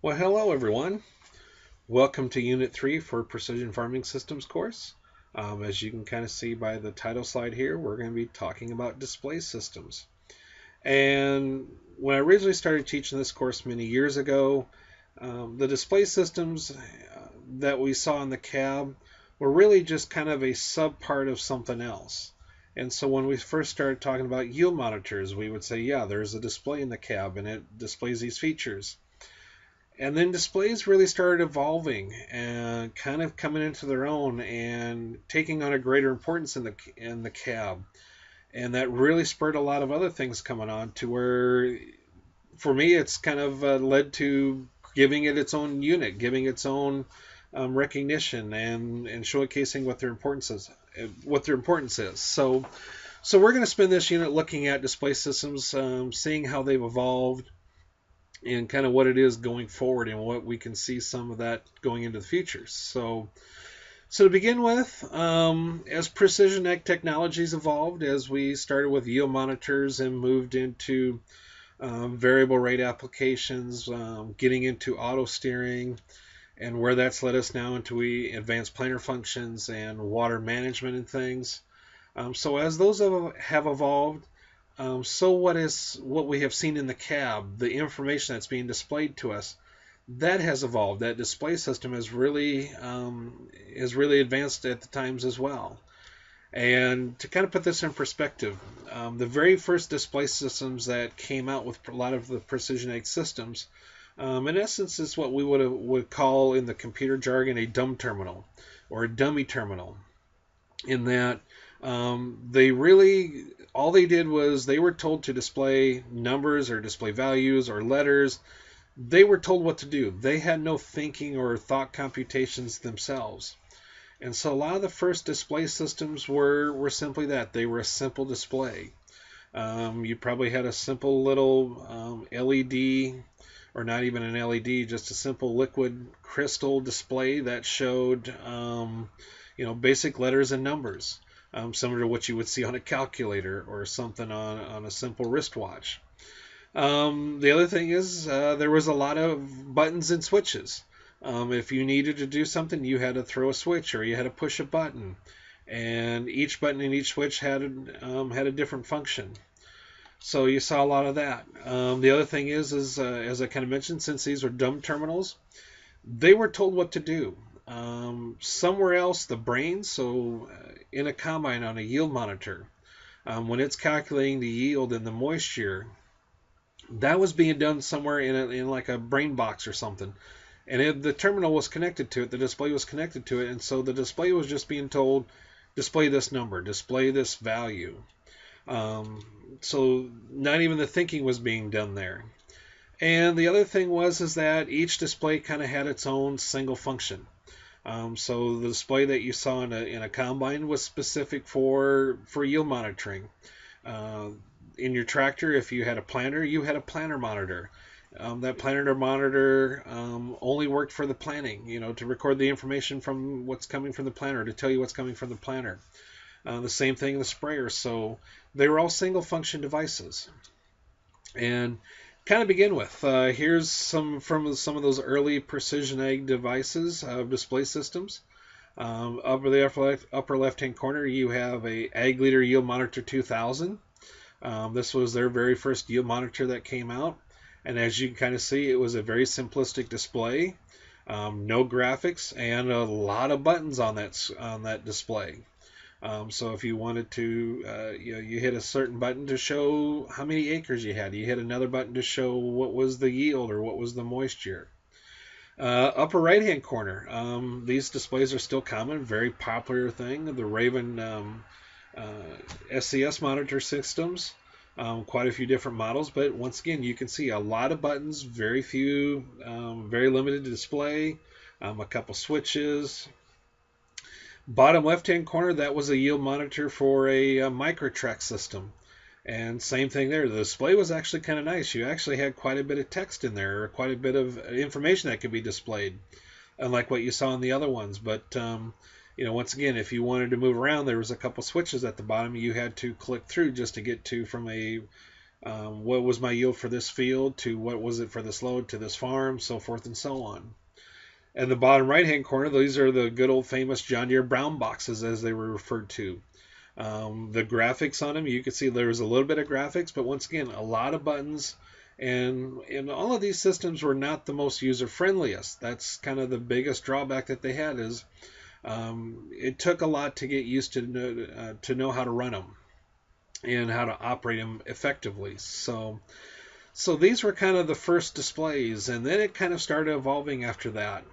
Well, hello everyone. Welcome to Unit 3 for Precision Farming Systems course. As you can kind of see by the title slide here, we're going to be talking about display systems. And when I originally started teaching this course many years ago, the display systems that we saw in the cab were really just kind of a sub-part of something else. And so when we first started talking about yield monitors, we would say, yeah, there's a display in the cab and it displays these features. And then displays really started evolving and kind of coming into their own and taking on a greater importance in the cab. And that really spurred a lot of other things coming on to where, for me, it's kind of led to giving it its own unit, giving its own recognition, and showcasing what their importance is. So we're going to spend this unit looking at display systems, seeing how they've evolved, and kind of what it is going forward and what we can see some of that going into the future. So to begin with, as precision ag technologies evolved, as we started with yield monitors and moved into variable rate applications, getting into auto steering, and where that's led us now into advanced planer functions and water management and things. So as those have evolved, so what we have seen in the cab, the information that's being displayed to us, that has evolved. That display system has really advanced at the times as well. And to kind of put this in perspective, the very first display systems that came out with a lot of the precision ag systems, in essence, is what we would call in the computer jargon a dumb terminal or a dummy terminal. In that they really all they did was they were told to display numbers or display values or letters. They were told what to do. They had no thinking or thought computations themselves. And so a lot of the first display systems were simply that. They were a simple display. You probably had a simple little LED, or not even an LED, just a simple liquid crystal display that showed basic letters and numbers, similar to what you would see on a calculator or something on a simple wristwatch. The other thing is there was a lot of buttons and switches. If you needed to do something, you had to throw a switch or you had to push a button, and each button and each switch had a different function. So you saw a lot of that. The other thing is as I kind of mentioned, since these are dumb terminals, they were told what to do. Somewhere else, the brain, so in a combine on a yield monitor, when it's calculating the yield and the moisture, that was being done somewhere in like a brain box or something. And the terminal was connected to it, the display was connected to it, and so the display was just being told, display this number, display this value. So not even the thinking was being done there. And the other thing is that each display kind of had its own single function. So the display that you saw in a combine was specific for yield monitoring. In your tractor, if you had a planter, you had a planter monitor. That planter monitor only worked for the planting, to record the information from what's coming from the planter, to tell you what's coming from the planter. The same thing in the sprayer. So they were all single function devices. And kind of begin with, here's some of those early precision ag devices of display systems. Upper left hand corner, you have a Ag Leader Yield Monitor 2000. This was their very first yield monitor that came out, and as you can kind of see, it was a very simplistic display, no graphics, and a lot of buttons on that display. So if you wanted to, you hit a certain button to show how many acres you had. You hit another button to show what was the yield or what was the moisture. Upper right-hand corner, these displays are still common, very popular thing. The Raven SCS monitor systems, quite a few different models, but once again, you can see a lot of buttons, very few, very limited display, a couple switches. Bottom left-hand corner, that was a yield monitor for a microtrack system. And same thing there. The display was actually kind of nice. You actually had quite a bit of text in there, or quite a bit of information that could be displayed, unlike what you saw in the other ones. But once again, if you wanted to move around, there was a couple switches at the bottom you had to click through just to get to from a What was my yield for this field to what was it for this load to this farm, so forth and so on. And the bottom right hand corner, these are the good old famous John Deere brown boxes as they were referred to. The graphics on them, you can see there's a little bit of graphics, but once again, a lot of buttons. And all of these systems were not the most user friendliest. That's kind of the biggest drawback that they had is it took a lot to get used to know how to run them and how to operate them effectively. So these were kind of the first displays, and then it kind of started evolving after that.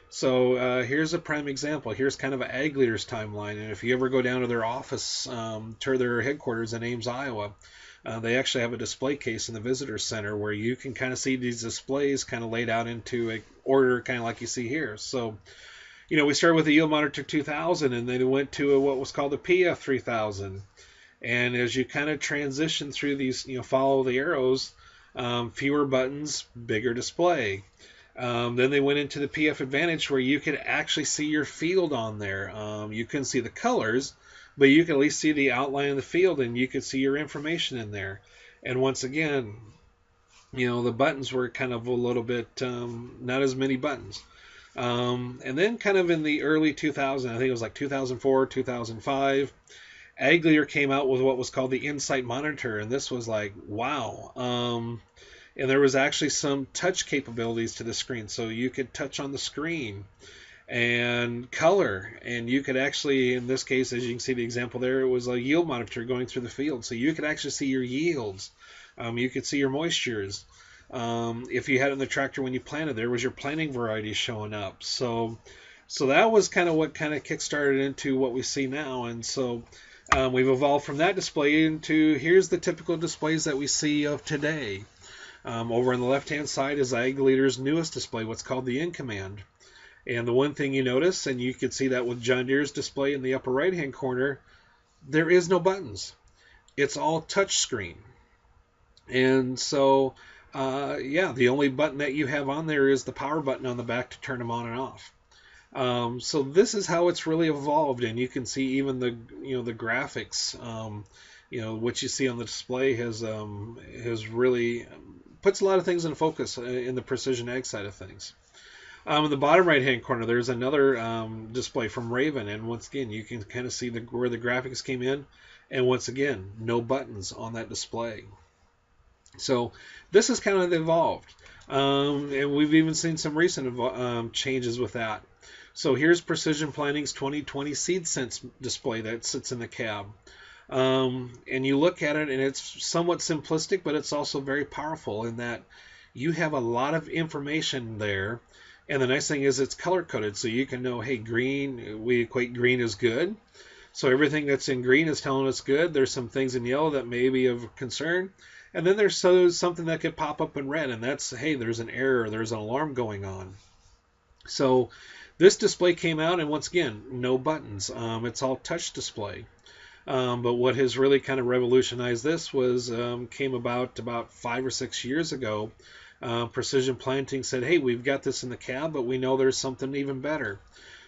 So here's a prime example. Here's kind of an Ag Leaders timeline, and if you ever go down to their office, to their headquarters in Ames, Iowa, they actually have a display case in the visitor center where you can kind of see these displays kind of laid out into a order, kind of like you see here. So, we started with the Yield Monitor 2000, and then it went to what was called the PF 3000. And as you kind of transition through these, follow the arrows, fewer buttons, bigger display. Then they went into the PF Advantage where you could actually see your field on there. You couldn't see the colors, but you could at least see the outline of the field and you could see your information in there. And once again, the buttons were kind of a little bit, not as many buttons. And then kind of in the early 2000s, I think it was like 2004, 2005, Ag Leader came out with what was called the Insight Monitor, and this was like, wow. And there was actually some touch capabilities to the screen, so you could touch on the screen and color, and you could actually, in this case, as you can see the example there, it was a yield monitor going through the field, so you could actually see your yields. You could see your moistures. If you had it in the tractor when you planted, there was your planting variety showing up. So that was kind of what kind of kickstarted into what we see now, and so we've evolved from that display into here's the typical displays that we see of today. Over on the left-hand side is Ag Leader's newest display, what's called the In Command. And the one thing you notice, and you can see that with John Deere's display in the upper right-hand corner, there is no buttons. It's all touch screen. And so, the only button that you have on there is the power button on the back to turn them on and off. So this is how it's really evolved, and you can see even the graphics. What you see on the display has really puts a lot of things in focus in the precision ag side of things. In the bottom right hand corner, there's another display from Raven, and once again, you can kind of see where the graphics came in, and once again, no buttons on that display. So this has kind of evolved, and we've even seen some recent changes with that. So here's Precision Planting's 2020 Seed Sense display that sits in the cab. And you look at it, and it's somewhat simplistic, but it's also very powerful in that you have a lot of information there. And the nice thing is it's color-coded, so you can know, hey, green, we equate green as good. So everything that's in green is telling us good. There's some things in yellow that may be of concern. And then there's something that could pop up in red, and that's, hey, there's an error, there's an alarm going on. So this display came out, and once again, no buttons. It's all touch display. But what has really kind of revolutionized this was came about 5 or 6 years ago. Precision Planting said, hey, we've got this in the cab, but we know there's something even better.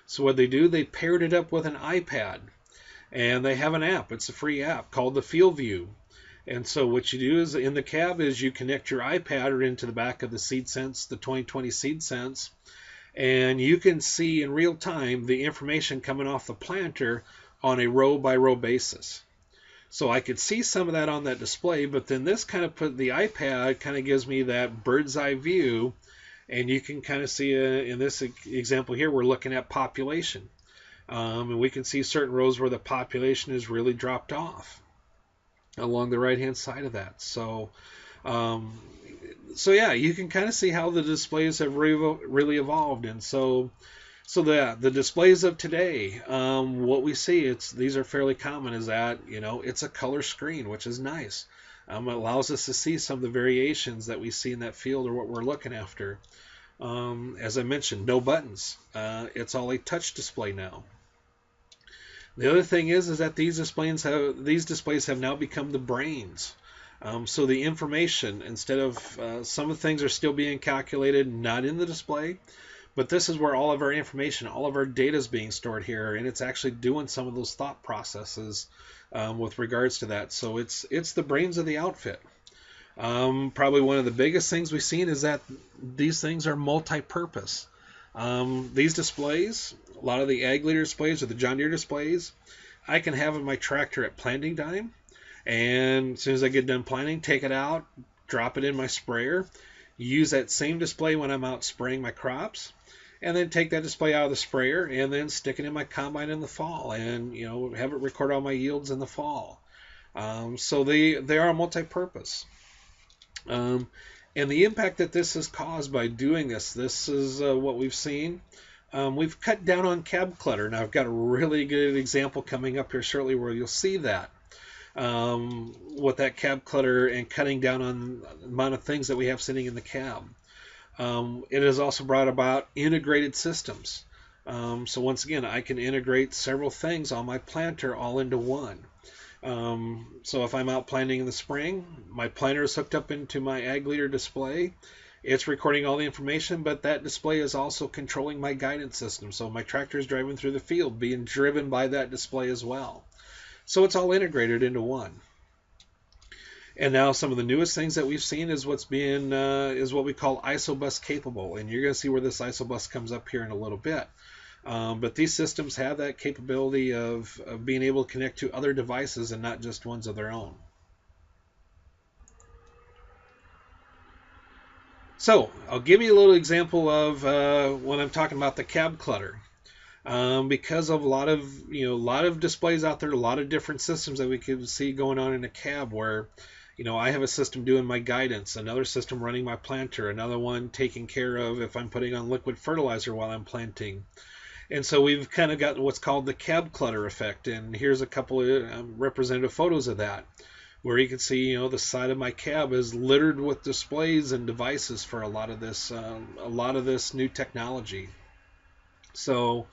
So what they do, they paired it up with an iPad, and they have an app. It's a free app called the Field View. And so what you do is in the cab is you connect your iPad into the back of the Seed Sense, the 2020 Seed Sense, and you can see in real time the information coming off the planter on a row-by-row basis. So I could see some of that on that display, but then this kind of the iPad kind of gives me that bird's eye view, and you can kind of see in this example here, we're looking at population. And we can see certain rows where the population is really dropped off along the right-hand side of that. So yeah, you can kind of see how the displays have really evolved. And so the displays of today, what we see, these are fairly common, is that, it's a color screen, which is nice. It allows us to see some of the variations that we see in that field or what we're looking after. As I mentioned, no buttons. It's all a touch display now. The other thing is that these displays have now become the brains. So the information, instead of some of the things are still being calculated, not in the display, but this is where all of our information, all of our data is being stored here, and it's actually doing some of those thought processes with regards to that. So it's the brains of the outfit. Probably one of the biggest things we've seen is that these things are multi-purpose. These displays, a lot of the Ag Leader displays or the John Deere displays, I can have in my tractor at planting time, and as soon as I get done planting, take it out, drop it in my sprayer, use that same display when I'm out spraying my crops, and then take that display out of the sprayer and then stick it in my combine in the fall, and have it record all my yields in the fall. So they are multi-purpose. Um, and the impact that this has caused by doing this is what we've seen. We've cut down on cab clutter. Now I've got a really good example coming up here shortly where you'll see that. With that cab clutter and cutting down on the amount of things that we have sitting in the cab. It has also brought about integrated systems. So once again, I can integrate several things on my planter all into one. So if I'm out planting in the spring, my planter is hooked up into my Ag Leader display. It's recording all the information, but that display is also controlling my guidance system. So my tractor is driving through the field, being driven by that display as well. So it's all integrated into one. And now some of the newest things that we've seen is what we call ISOBUS capable, and you're going to see where this ISOBUS comes up here in a little bit. But these systems have that capability of being able to connect to other devices and not just ones of their own. So I'll give you a little example of when I'm talking about the cab clutter. Because of a lot of displays out there, a lot of different systems that we can see going on in a cab where, I have a system doing my guidance, another system running my planter, another one taking care of if I'm putting on liquid fertilizer while I'm planting. And so we've kind of got what's called the cab clutter effect. And here's a couple of representative photos of that, where you can see, the side of my cab is littered with displays and devices for a lot of this new technology. So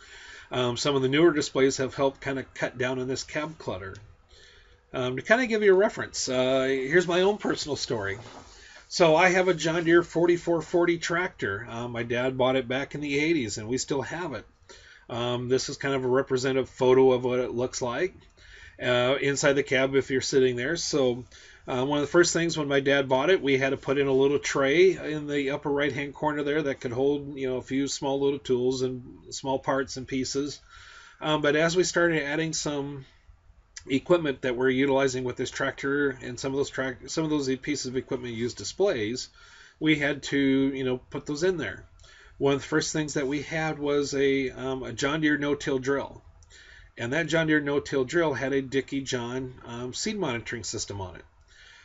some of the newer displays have helped kind of cut down on this cab clutter. To kind of give you a reference, here's my own personal story. So I have a John Deere 4440 tractor. My dad bought it back in the 80s, and we still have it. This is kind of a representative photo of what it looks like inside the cab if you're sitting there. So one of the first things when my dad bought it, we had to put in a little tray in the upper right-hand corner there that could hold, a few small little tools and small parts and pieces. But as we started adding some equipment that we're utilizing with this tractor, and some of those pieces of equipment use displays, we had to, put those in there. One of the first things that we had was a John Deere no-till drill. And that John Deere no-till drill had a Dickie John seed monitoring system on it.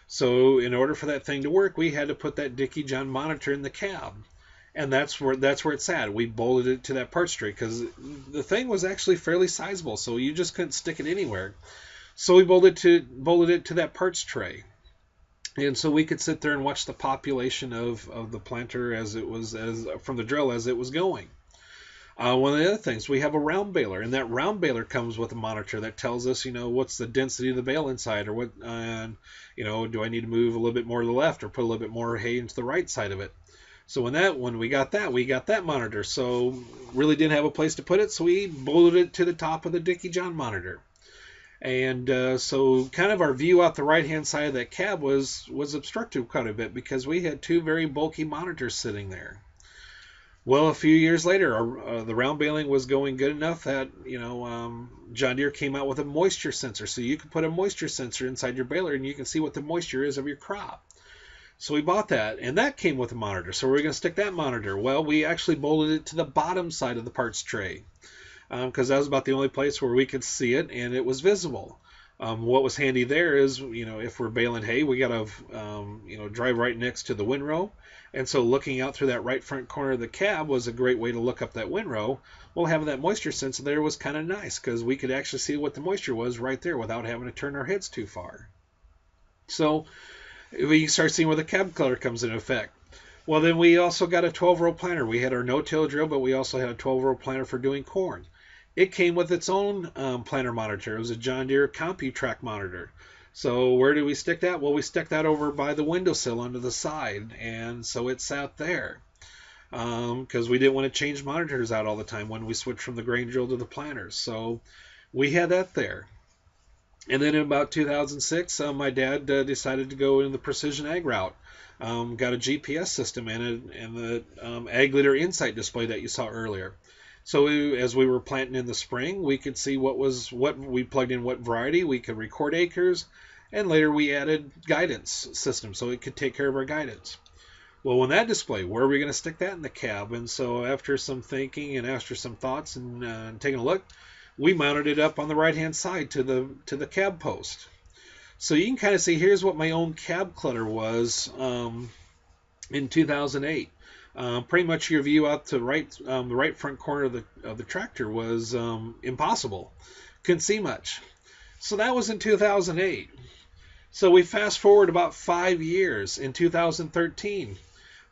So in order for that thing to work, we had to put that Dickie John monitor in the cab. And that's where it's at. We bolted it to that parts tray because the thing was actually fairly sizable, so you just couldn't stick it anywhere. So we bolted it to that parts tray. And so we could sit there and watch the population of the planter from the drill as it was going. One of the other things, we have a round baler, and that round baler comes with a monitor that tells us, what's the density of the bale inside, or what, do I need to move a little bit more to the left or put a little bit more hay into the right side of it. So when we got that monitor. So really didn't have a place to put it, so we bolted it to the top of the Dickie John monitor. And so kind of our view out the right-hand side of that cab was obstructed quite a bit because we had two very bulky monitors sitting there. Well, a few years later, the round baling was going good enough that, John Deere came out with a moisture sensor. So you can put a moisture sensor inside your baler and you can see what the moisture is of your crop. So we bought that, and that came with a monitor. So we're going to stick that monitor. Well, we actually bolted it to the bottom side of the parts tray because that was about the only place where we could see it and it was visible. What was handy there is, if we're baling hay, we got to, drive right next to the windrow. And so looking out through that right front corner of the cab was a great way to look up that windrow. Well, having that moisture sensor there was kind of nice because we could actually see what the moisture was right there without having to turn our heads too far. So we start seeing where the cab clutter comes into effect. Well, then we also got a 12-row planter. We had our no-till drill, but we also had a 12-row planter for doing corn. It came with its own planter monitor. It was a John Deere CompuTrack monitor. So where do we stick that? Well, we stuck that over by the windowsill onto the side, and so it sat there because we didn't want to change monitors out all the time when we switched from the grain drill to the planters. So we had that there. And then in about 2006, my dad decided to go in the precision ag route. Got a GPS system and the ag leader insight display that you saw earlier. So as we were planting in the spring, we could see what we plugged in, what variety. We could record acres, and later we added guidance system so it could take care of our guidance. Well, when that display, where are we going to stick that in the cab? And so after some thinking and after some thoughts and taking a look, we mounted it up on the right-hand side to the cab post. So you can kind of see here's what my own cab clutter was in 2008. Pretty much your view out to the right front corner of the tractor was impossible. Couldn't see much. So that was in 2008. So we fast forward about 5 years. In 2013,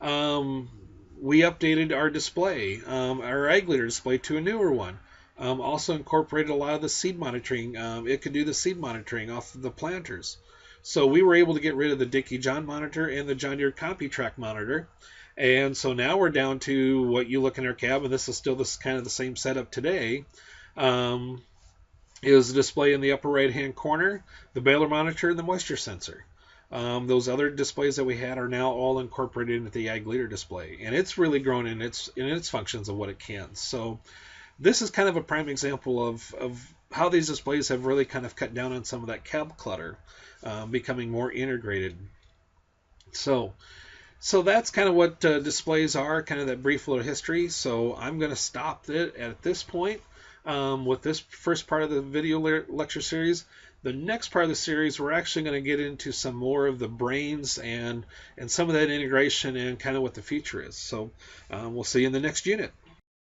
we updated our display, our ag leader display, to a newer one. Also incorporated a lot of the seed monitoring. It could do the seed monitoring off of the planters. So we were able to get rid of the Dickie John monitor and the John Deere CompuTrack monitor. And so now we're down to what you look in our cab, and this is still kind of the same setup today. Is the display in the upper right-hand corner, the baler monitor, and the moisture sensor. Those other displays that we had are now all incorporated into the ag leader display, and it's really grown in its functions of what it can. So this is kind of a prime example of how these displays have really kind of cut down on some of that cab clutter, becoming more integrated. So that's kind of what displays are, kind of that brief little history. So I'm going to stop it at this point with this first part of the video lecture series. The next part of the series, we're actually going to get into some more of the brains and some of that integration and kind of what the future is. So we'll see you in the next unit.